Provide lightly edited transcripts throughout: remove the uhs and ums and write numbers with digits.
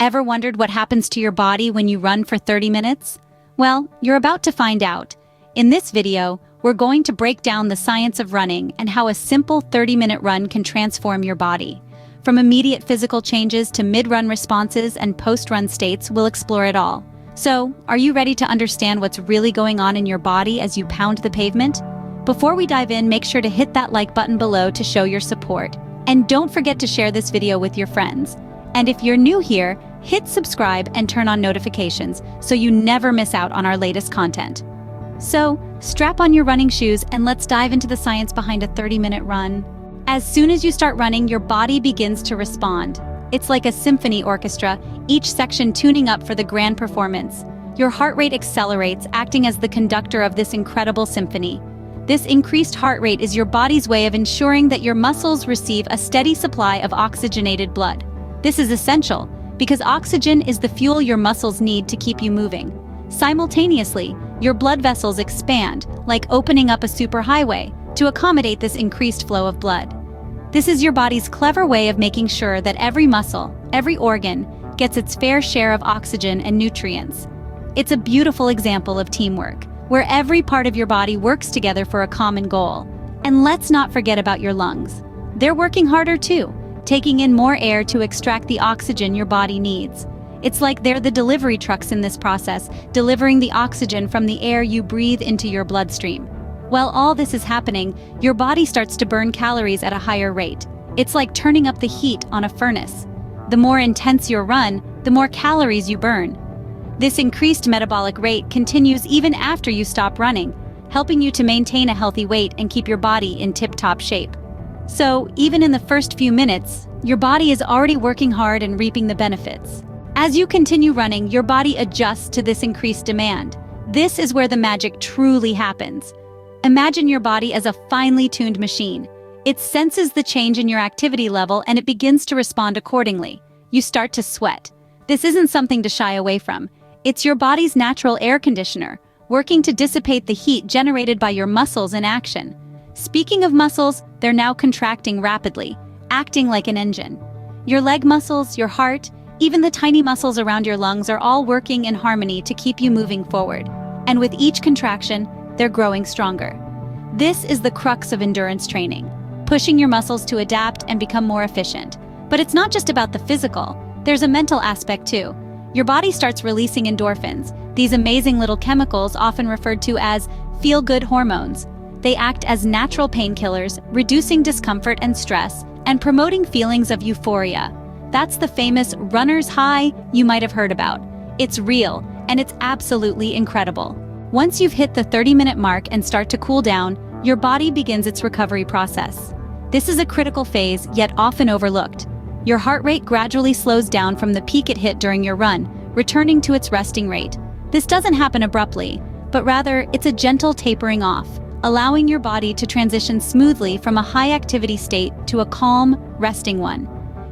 Ever wondered what happens to your body when you run for 30 minutes? Well, you're about to find out. In this video, we're going to break down the science of running and how a simple 30-minute run can transform your body. From immediate physical changes to mid-run responses and post-run states, we'll explore it all. So, are you ready to understand what's really going on in your body as you pound the pavement? Before we dive in, make sure to hit that like button below to show your support. And don't forget to share this video with your friends. And if you're new here, hit subscribe and turn on notifications so you never miss out on our latest content. So, strap on your running shoes and let's dive into the science behind a 30-minute run. As soon as you start running, your body begins to respond. It's like a symphony orchestra, each section tuning up for the grand performance. Your heart rate accelerates, acting as the conductor of this incredible symphony. This increased heart rate is your body's way of ensuring that your muscles receive a steady supply of oxygenated blood. This is essential because oxygen is the fuel your muscles need to keep you moving. Simultaneously, your blood vessels expand, like opening up a superhighway, to accommodate this increased flow of blood. This is your body's clever way of making sure that every muscle, every organ, gets its fair share of oxygen and nutrients. It's a beautiful example of teamwork, where every part of your body works together for a common goal. And let's not forget about your lungs. They're working harder too, taking in more air to extract the oxygen your body needs. It's like they're the delivery trucks in this process, delivering the oxygen from the air you breathe into your bloodstream. While all this is happening, your body starts to burn calories at a higher rate. It's like turning up the heat on a furnace. The more intense your run, the more calories you burn. This increased metabolic rate continues even after you stop running, helping you to maintain a healthy weight and keep your body in tip-top shape. So, even in the first few minutes, your body is already working hard and reaping the benefits. As you continue running, your body adjusts to this increased demand. This is where the magic truly happens. Imagine your body as a finely tuned machine. It senses the change in your activity level and it begins to respond accordingly. You start to sweat. This isn't something to shy away from. It's your body's natural air conditioner, working to dissipate the heat generated by your muscles in action. Speaking of muscles, they're now contracting rapidly, acting like an engine. Your leg muscles, your heart, even the tiny muscles around your lungs are all working in harmony to keep you moving forward. And with each contraction, they're growing stronger. This is the crux of endurance training, pushing your muscles to adapt and become more efficient. But it's not just about the physical, there's a mental aspect too. Your body starts releasing endorphins, these amazing little chemicals often referred to as feel-good hormones. They act as natural painkillers, reducing discomfort and stress, and promoting feelings of euphoria. That's the famous runner's high you might have heard about. It's real, and it's absolutely incredible. Once you've hit the 30-minute mark and start to cool down, your body begins its recovery process. This is a critical phase, yet often overlooked. Your heart rate gradually slows down from the peak it hit during your run, returning to its resting rate. This doesn't happen abruptly, but rather it's a gentle tapering off, allowing your body to transition smoothly from a high-activity state to a calm, resting one.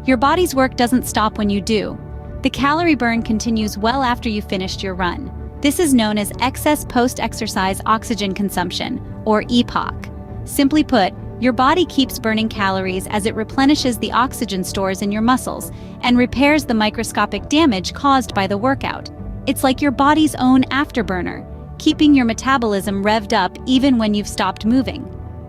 Your body's work doesn't stop when you do. The calorie burn continues well after you've finished your run. This is known as excess post-exercise oxygen consumption, or EPOC. Simply put, your body keeps burning calories as it replenishes the oxygen stores in your muscles and repairs the microscopic damage caused by the workout. It's like your body's own afterburner, keeping your metabolism revved up even when you've stopped moving.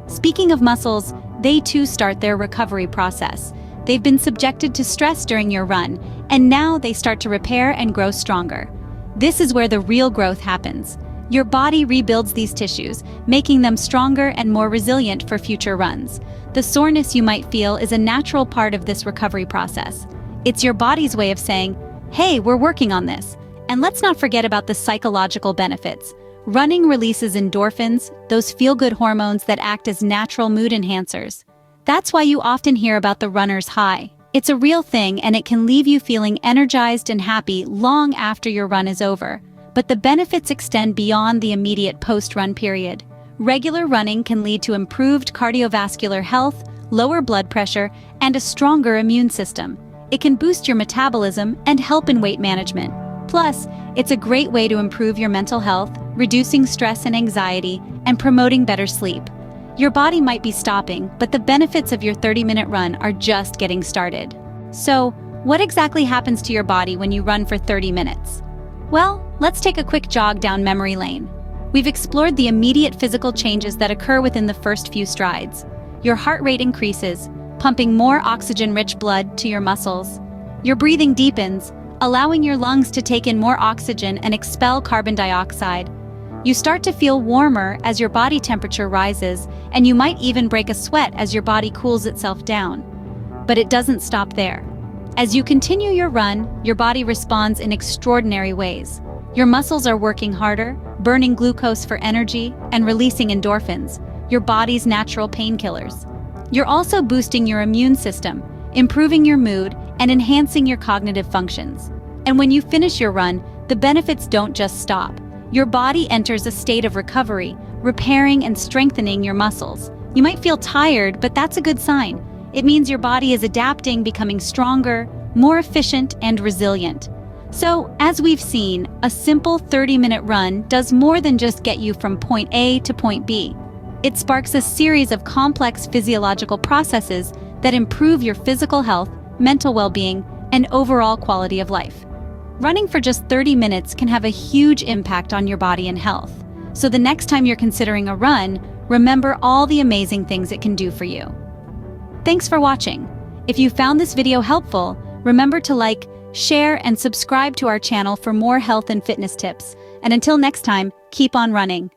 Speaking of muscles, they too start their recovery process. They've been subjected to stress during your run, and now they start to repair and grow stronger. This is where the real growth happens. Your body rebuilds these tissues, making them stronger and more resilient for future runs. The soreness you might feel is a natural part of this recovery process. It's your body's way of saying, hey, we're working on this. And let's not forget about the psychological benefits. Running releases endorphins, those feel-good hormones that act as natural mood enhancers. That's why you often hear about the runner's high. It's a real thing and it can leave you feeling energized and happy long after your run is over. But the benefits extend beyond the immediate post-run period. Regular running can lead to improved cardiovascular health, lower blood pressure, and a stronger immune system. It can boost your metabolism and help in weight management. Plus, it's a great way to improve your mental health, reducing stress and anxiety, and promoting better sleep. Your body might be stopping, but the benefits of your 30-minute run are just getting started. So, What exactly happens to your body when you run for 30 minutes? Well, let's take a quick jog down memory lane. We've explored the immediate physical changes that occur within the first few strides. Your heart rate increases, pumping more oxygen-rich blood to your muscles. Your breathing deepens, allowing your lungs to take in more oxygen and expel carbon dioxide. You start to feel warmer as your body temperature rises, and you might even break a sweat as your body cools itself down. But it doesn't stop there. As you continue your run, your body responds in extraordinary ways. Your muscles are working harder, burning glucose for energy, and releasing endorphins, your body's natural painkillers. You're also boosting your immune system, improving your mood, and enhancing your cognitive functions. And when you finish your run, the benefits don't just stop. Your body enters a state of recovery, repairing and strengthening your muscles. You might feel tired, but that's a good sign. It means your body is adapting, becoming stronger, more efficient, and resilient. So, as we've seen, a simple 30-minute run does more than just get you from point A to point B. It sparks a series of complex physiological processes that improve your physical health, mental well-being, and overall quality of life. Running for just 30 minutes can have a huge impact on your body and health. So the next time you're considering a run, remember all the amazing things it can do for you. Thanks for watching. If you found this video helpful, remember to like, share, and subscribe to our channel for more health and fitness tips. And until next time, keep on running.